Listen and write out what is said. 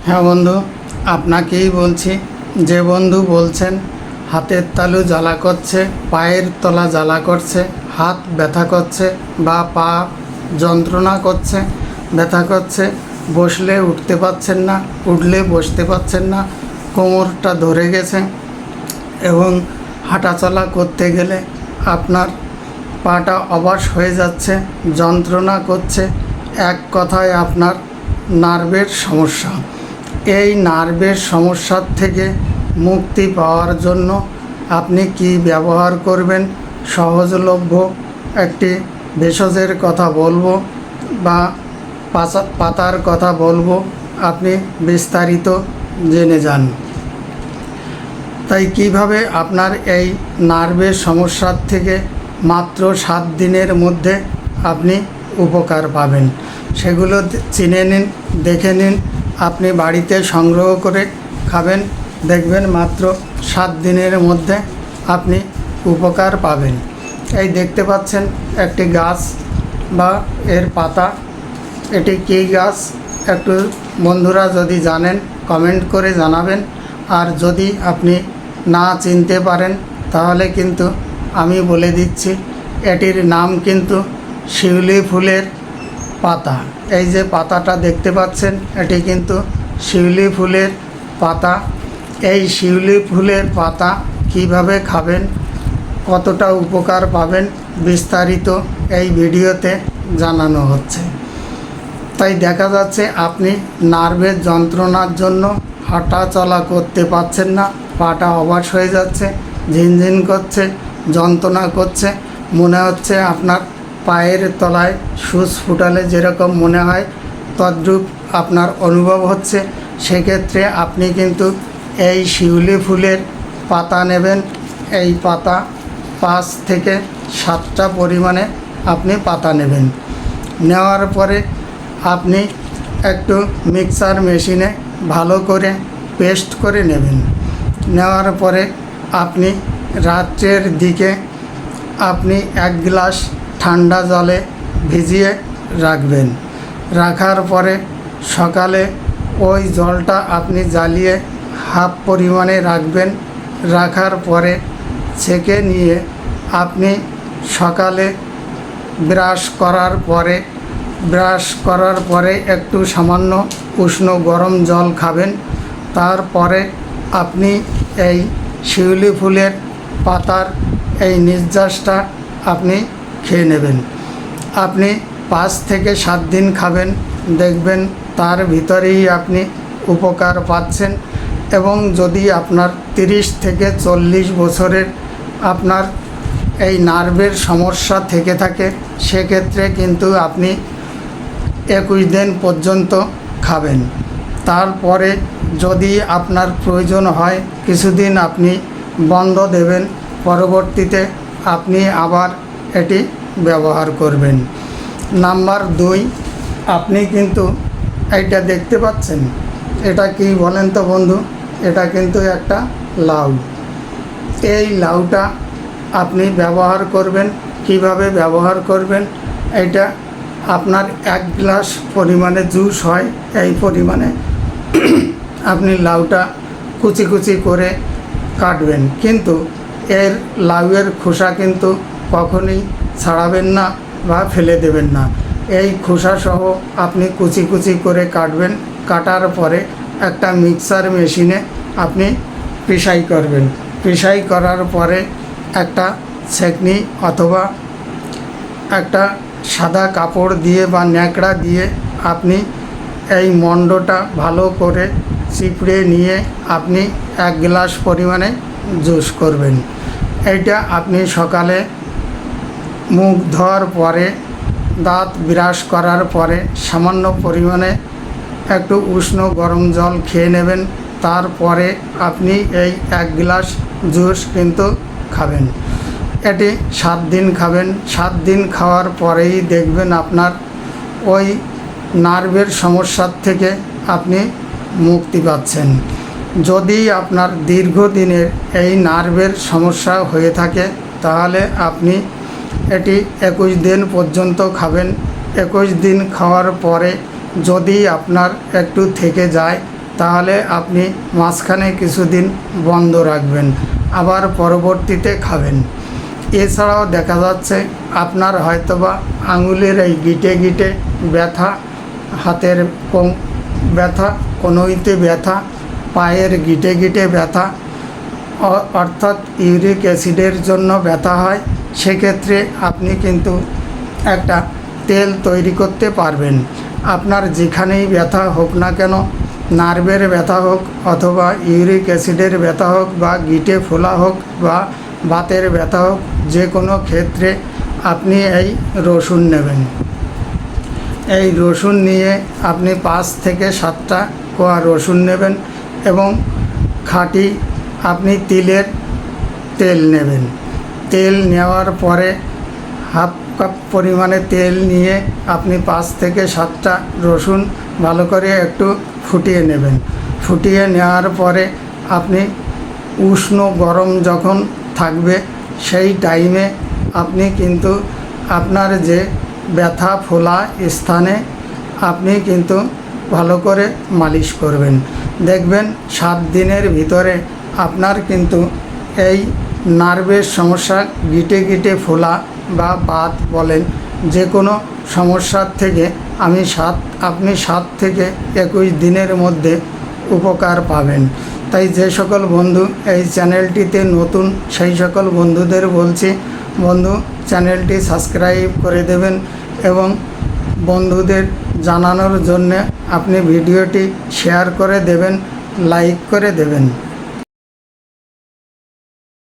হ্যাঁ বন্ধু, আপনাকেই বলছি। যে বন্ধু বলছেন হাতের তালু জ্বালা করছে, পায়ের তলা জ্বালা করছে, হাত ব্যথা করছে বা পা যন্ত্রণা করছে, ব্যথা করছে, বসলে উঠতে পারছেন না, উঠলে বসতে পারছেন না, কোমরটা ধরে গেছে এবং হাঁটাচলা করতে গেলে আপনার পাটা অবশ হয়ে যাচ্ছে, যন্ত্রণা করছে, এক কথায় আপনার নার্ভের সমস্যা। এই নার্ভের সমস্যার থেকে মুক্তি পাওয়ার জন্য আপনি কি ব্যবহার করবেন, সহজলভ্য একটি ভেষজের কথা বলবো বা পাতার কথা বলবো, আপনি বিস্তারিত জেনে যান। তাই কিভাবে আপনার এই নার্ভের সমস্যার থেকে মাত্র 7 দিনের মধ্যে আপনি উপকার পাবেন সেগুলো চিনে নিন, দেখে নিন। আপনি বাড়িতে সংগ্রহ করে খাবেন, দেখবেন মাত্র 7 দিনের মধ্যে আপনি উপকার পাবেন। এই দেখতে পাচ্ছেন একটি গাছ বা এর পাতা। এটি কী গাছ একটু বন্ধুরা যদি জানেন কমেন্ট করে জানাবেন। আর যদি আপনি না চিনতে পারেন তাহলে কিন্তু আমি বলে দিচ্ছি, এটির নাম কিন্তু শিউলি ফুলের পাতা। এই যে পাতাটা দেখতে পাচ্ছেন এটি কিন্তু শিউলি ফুলের পাতা। এই শিউলি ফুলের পাতা কিভাবে খাবেন, কতটা উপকার পাবেন বিস্তারিত এই ভিডিওতে জানানো হচ্ছে। তাই দেখা যাচ্ছে আপনি নার্ভের যন্ত্রণার জন্য হাঁটা চলা করতে পারছেন না, পাটা অবশ হয়ে যাচ্ছে, ঝিনঝিন করছে, যন্ত্রণা করছে, মনে হচ্ছে আপনার পায়ের তলায় সুচ ফুটালে যেরকম মনে হয় তদ্রূপ আপনার অনুভব হচ্ছে। সেক্ষেত্রে আপনি কিন্তু এই শিউলি ফুলের পাতা নেবেন। এই পাতা 5 থেকে 7টা পরিমাণে আপনি পাতা নেবেন। নেওয়ার পরে আপনি একটু মিক্সার মেশিনে ভালো করে পেস্ট করে নেবেন। নেওয়ার পরে আপনি রাত্রের দিকে আপনি 1 গ্লাস ঠান্ডা জলে ভিজিয়ে রাখবেন। রাখার পরে সকালে ওই জলটা আপনি জ্বালিয়ে হাফ পরিমাণে রাখবেন। রাখার পরে ছেঁকে নিয়ে আপনি সকালে ব্রাশ করার পরে একটু সামান্য উষ্ণ গরম জল খাবেন। তারপরে আপনি এই শিউলি ফুলের পাতার এই নির্যাসটা আপনি খেয়ে নেবেন। আপনি 5 থেকে 7 দিন খাবেন, দেখবেন তার ভিতরেই আপনি উপকার পাচ্ছেন। এবং যদি আপনার 30 থেকে 40 বছরের আপনার এই নার্ভের সমস্যা থেকে থাকে সেক্ষেত্রে কিন্তু আপনি 21 দিন পর্যন্ত খাবেন। তারপরে যদি আপনার প্রয়োজন হয় কিছুদিন আপনি বন্ধ দেবেন, পরবর্তীতে আপনি আবার এটি ব্যবহার করবেন। নাম্বার 2, আপনি কিন্তু এইটা দেখতে পাচ্ছেন, এটা কি বলেন তো বন্ধু? এটা কিন্তু একটা লাউ। এই লাউটা আপনি ব্যবহার করবেন। কিভাবে ব্যবহার করবেন? এইটা আপনার 1 গ্লাস পরিমাণে জুস হয়, এই পরিমাণে আপনি লাউটা কুচি কুচি করে কাটবেন। কিন্তু এর লাউয়ের খোসা কিন্তু কখনোই ছাড়াবেন না বা ফেলে দেবেন না। এই খোসাসহ আপনি কুচি কুচি করে কাটবেন। কাটার পরে একটা মিক্সার মেশিনে আপনি পিষাই করবেন। পিষাই করার পরে একটা ছেঁকনি অথবা একটা সাদা কাপড় দিয়ে বা ন্যাকড়া দিয়ে আপনি এই মণ্ডটা ভালো করে চিপড়ে নিয়ে আপনি 1 গ্লাস পরিমাণে জুস করবেন। এইটা আপনি সকালে মুখ ধোয়ার পরে, দাঁত ব্রাশ করার পরে সামান্য পরিমাণে একটু উষ্ণ গরম জল খেয়ে নেবেন। তারপরে আপনি এই 1 গ্লাস জুস কিন্তু খাবেন। এটি 7 দিন খাবেন। 7 দিন খাওয়ার পরেই দেখবেন আপনার ওই নার্ভের সমস্যার থেকে আপনি মুক্তি পাচ্ছেন। যদি আপনার দীর্ঘদিনের এই নার্ভের সমস্যা হয়ে থাকে তাহলে আপনি এটি 21 দিন পর্যন্ত খাবেন। 21 দিন খাওয়ার পরে যদি আপনার একটু থেকে যায় তাহলে আপনি মাঝখানে কিছুদিন বন্ধ রাখবেন, আবার পরবর্তীতে খাবেন। এছাড়াও দেখা যাচ্ছে আপনার হয়তোবা আঙুলের এই গিটে গিটে ব্যথা, হাতের ব্যথা, কনুইতে ব্যথা, পায়ের গিটে গিটে ব্যথা, অর্থাৎ ইউরিক অ্যাসিডের জন্য ব্যথা হয়। সেক্ষেত্রে আপনি কিন্তু একটা তেল তৈরি করতে পারবেন। আপনার যেখানেই ব্যথা হোক না কেন, নার্ভের ব্যথা হোক অথবা ইউরিক অ্যাসিডের ব্যথা হোক বা গিটে ফোলা হোক বা বাতের ব্যথা হোক, যে কোনো ক্ষেত্রে আপনি এই রসুন নেবেন। এই রসুন নিয়ে আপনি 5 থেকে 7টা কোয়া রসুন নেবেন এবং খাঁটি আপনি তিলের তেল নেবেন। তেল নেওয়ার পরে হাফ কাপ পরিমাণে তেল নিয়ে আপনি 5 থেকে 7টা রসুন ভালো করে একটু ফুটিয়ে নেবেন। ফুটিয়ে নেওয়ার পরে আপনি উষ্ণ গরম যখন থাকবে সেই টাইমে আপনি কিন্তু আপনার যে ব্যথা ফোলা স্থানে আপনি কিন্তু ভালো করে মালিশ করবেন। দেখবেন 7 দিনের ভিতরে আপনার কিন্তু এই নার্ভের সমস্যা, গিটে গিটে ফোলা বা বাত বলেন, যে কোনো সমস্যার থেকে আপনি 7 থেকে 21 দিনের মধ্যে উপকার পাবেন। তাই যে সকল বন্ধু এই চ্যানেলটিতে নতুন, সেই সকল বন্ধুদের বলছি, বন্ধু চ্যানেলটি সাবস্ক্রাইব করে দেবেন এবং বন্ধুদের জানানোর জন্যে আপনি ভিডিওটি শেয়ার করে দেবেন, লাইক করে দেবেন।